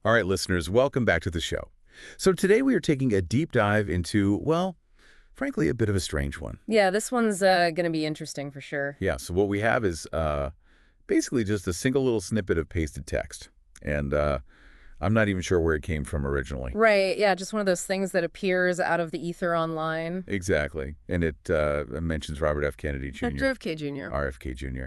All right, listeners, welcome back to the show. So today we are taking a deep dive into, well, frankly, a bit of a strange one. Yeah, this one's going to be interesting for sure. Yeah, so what we have is basically just a single little snippet of pasted text. And I'm not even sure where it came from originally. Right, yeah, just one of those things that appears out of the ether online. Exactly. And it mentions Robert F. Kennedy Jr. RFK Jr. RFK Jr.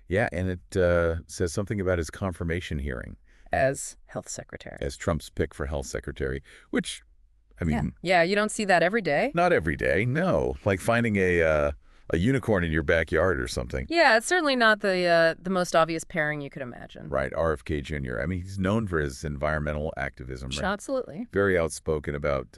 Yeah, and it says something about his confirmation hearing as health secretary. as Trump's pick for health secretary, which, I mean, Yeah, you don't see that every day. not every day, no. Like finding a unicorn in your backyard or something. Yeah, it's certainly not the most obvious pairing you could imagine. Right, RFK Jr. I mean, he's known for his environmental activism, right? Absolutely. Very outspoken about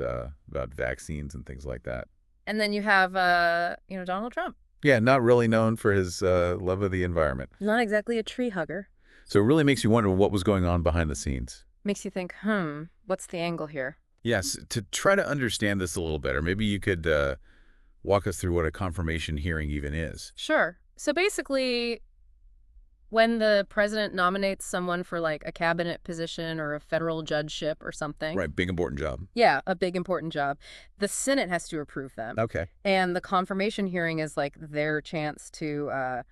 vaccines and things like that. And then you have, Donald Trump. Yeah, not really known for his love of the environment. Not exactly a tree hugger. So it really makes you wonder what was going on behind the scenes. Makes you think, what's the angle here? Yes, to try to understand this a little better, maybe you could walk us through what a confirmation hearing even is. Sure. So basically, when the president nominates someone for like a cabinet position or a federal judgeship or something. Right, big important job. Yeah, a big important job. The Senate has to approve them. Okay. And the confirmation hearing is like their chance to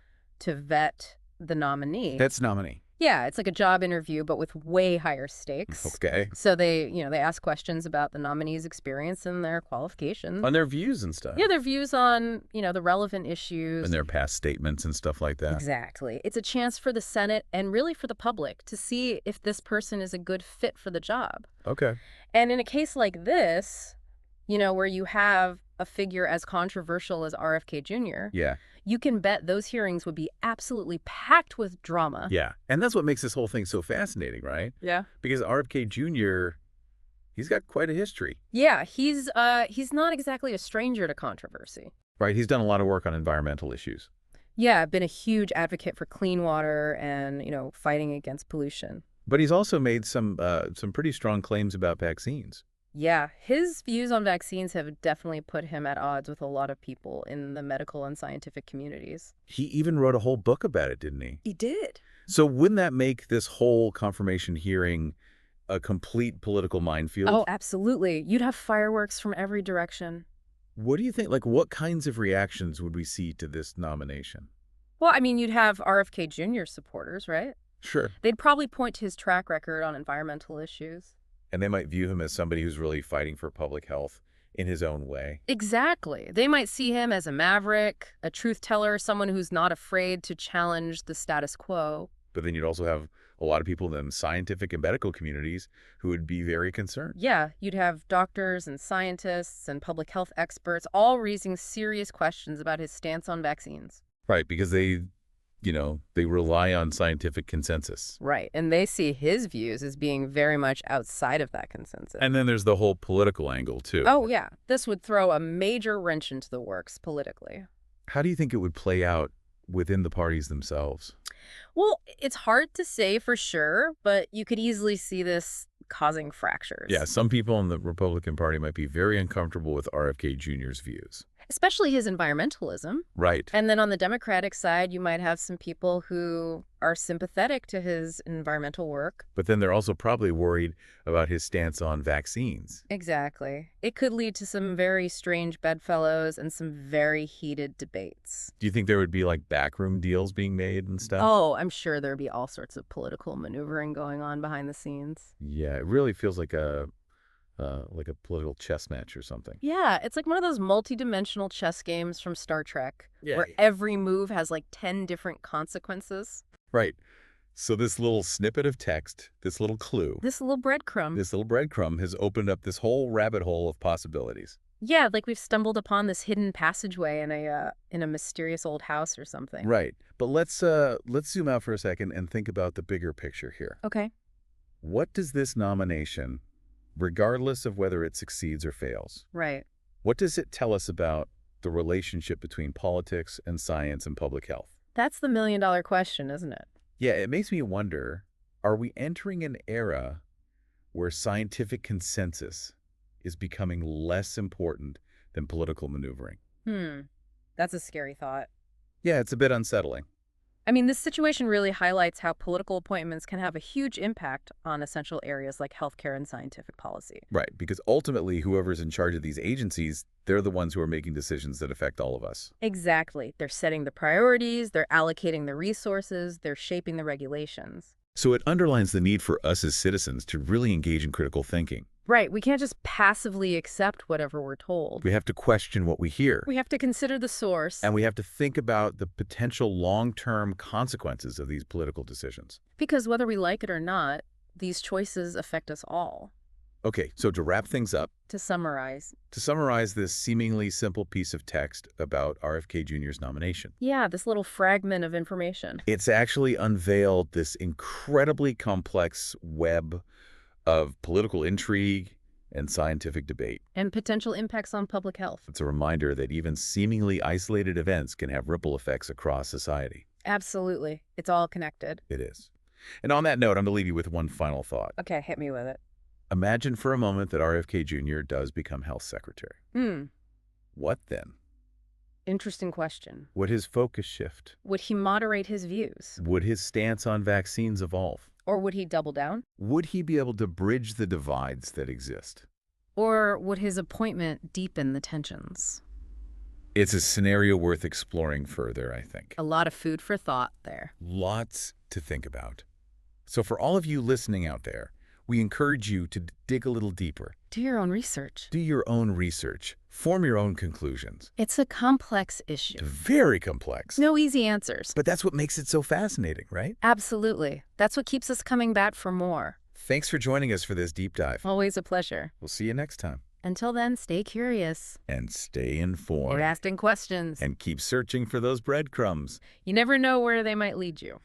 vet the nominee. That's nominee. Yeah, it's like a job interview, but with way higher stakes. Okay. So they ask questions about the nominee's experience and their qualifications. On their views and stuff. Yeah, their views on, the relevant issues. And their past statements and stuff like that. Exactly. It's a chance for the Senate and really for the public to see if this person is a good fit for the job. Okay. And in a case like this, where you have a figure as controversial as RFK Jr., Yeah. you can bet those hearings would be absolutely packed with drama. Yeah. And that's what makes this whole thing so fascinating, right? Yeah. Because RFK Jr., he's got quite a history. Yeah, he's not exactly a stranger to controversy. Right. He's done a lot of work on environmental issues. Yeah, been a huge advocate for clean water and, fighting against pollution. But he's also made some pretty strong claims about vaccines. Yeah, his views on vaccines have definitely put him at odds with a lot of people in the medical and scientific communities. He even wrote a whole book about it, didn't he? He did. So wouldn't that make this whole confirmation hearing a complete political minefield? Oh, absolutely. You'd have fireworks from every direction. What do you think? Like, what kinds of reactions would we see to this nomination? Well, I mean, you'd have RFK Jr. supporters, right? Sure. They'd probably point to his track record on environmental issues. And they might view him as somebody who's really fighting for public health in his own way. Exactly. They might see him as a maverick, a truth teller, someone who's not afraid to challenge the status quo. But then you'd also have a lot of people in the scientific and medical communities who would be very concerned. Yeah, you'd have doctors and scientists and public health experts all raising serious questions about his stance on vaccines. Right, because they rely on scientific consensus. Right, and they see his views as being very much outside of that consensus. And then there's the whole political angle, too. Oh, yeah. This would throw a major wrench into the works politically. How do you think it would play out within the parties themselves? Well, it's hard to say for sure, but you could easily see this causing fractures. Yeah, some people in the Republican Party might be very uncomfortable with RFK Jr.'s views. Especially his environmentalism. Right. And then on the Democratic side, you might have some people who are sympathetic to his environmental work. But then they're also probably worried about his stance on vaccines. Exactly. It could lead to some very strange bedfellows and some very heated debates. Do you think there would be like backroom deals being made and stuff? Oh, I'm sure there'd be all sorts of political maneuvering going on behind the scenes. Yeah, it really feels like a political chess match or something. Yeah, it's like one of those multi-dimensional chess games from Star Trek, Yeah. where every move has like 10 different consequences. Right. So this little snippet of text, this little clue, This little breadcrumb. this little breadcrumb has opened up this whole rabbit hole of possibilities. Yeah, like we've stumbled upon this hidden passageway in a mysterious old house or something. Right. But let's zoom out for a second and think about the bigger picture here. Okay. What does this nomination, regardless of whether it succeeds or fails, Right. what does it tell us about the relationship between politics and science and public health? That's the million-dollar question, isn't it? Yeah, it makes me wonder, are we entering an era where scientific consensus is becoming less important than political maneuvering? That's a scary thought. Yeah, it's a bit unsettling. I mean, this situation really highlights how political appointments can have a huge impact on essential areas like healthcare and scientific policy. Right, because ultimately, whoever's in charge of these agencies, they're the ones who are making decisions that affect all of us. Exactly. They're setting the priorities, they're allocating the resources, they're shaping the regulations. So it underlines the need for us as citizens to really engage in critical thinking. Right, we can't just passively accept whatever we're told. We have to question what we hear. We have to consider the source. And we have to think about the potential long-term consequences of these political decisions. Because whether we like it or not, these choices affect us all. Okay, so to wrap things up, To summarize. this seemingly simple piece of text about RFK Jr.'s nomination, Yeah, this little fragment of information. it's actually unveiled this incredibly complex web of political intrigue and scientific debate. And potential impacts on public health. It's a reminder that even seemingly isolated events can have ripple effects across society. Absolutely. It's all connected. It is. And on that note, I'm going to leave you with one final thought. Okay, hit me with it. Imagine for a moment that RFK Jr. does become health secretary. What then? Interesting question. Would his focus shift? Would he moderate his views? Would his stance on vaccines evolve? Or would he double down? Would he be able to bridge the divides that exist? Or would his appointment deepen the tensions? It's a scenario worth exploring further, I think. A lot of food for thought there. Lots to think about. So for all of you listening out there, we encourage you to dig a little deeper. Do your own research. Do your own research. Form your own conclusions. It's a complex issue. Very complex. No easy answers. But that's what makes it so fascinating, right? Absolutely. That's what keeps us coming back for more. Thanks for joining us for this deep dive. Always a pleasure. We'll see you next time. Until then, stay curious. And stay informed. Or asking questions. And keep searching for those breadcrumbs. You never know where they might lead you.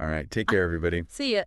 All right, take care, everybody. See ya.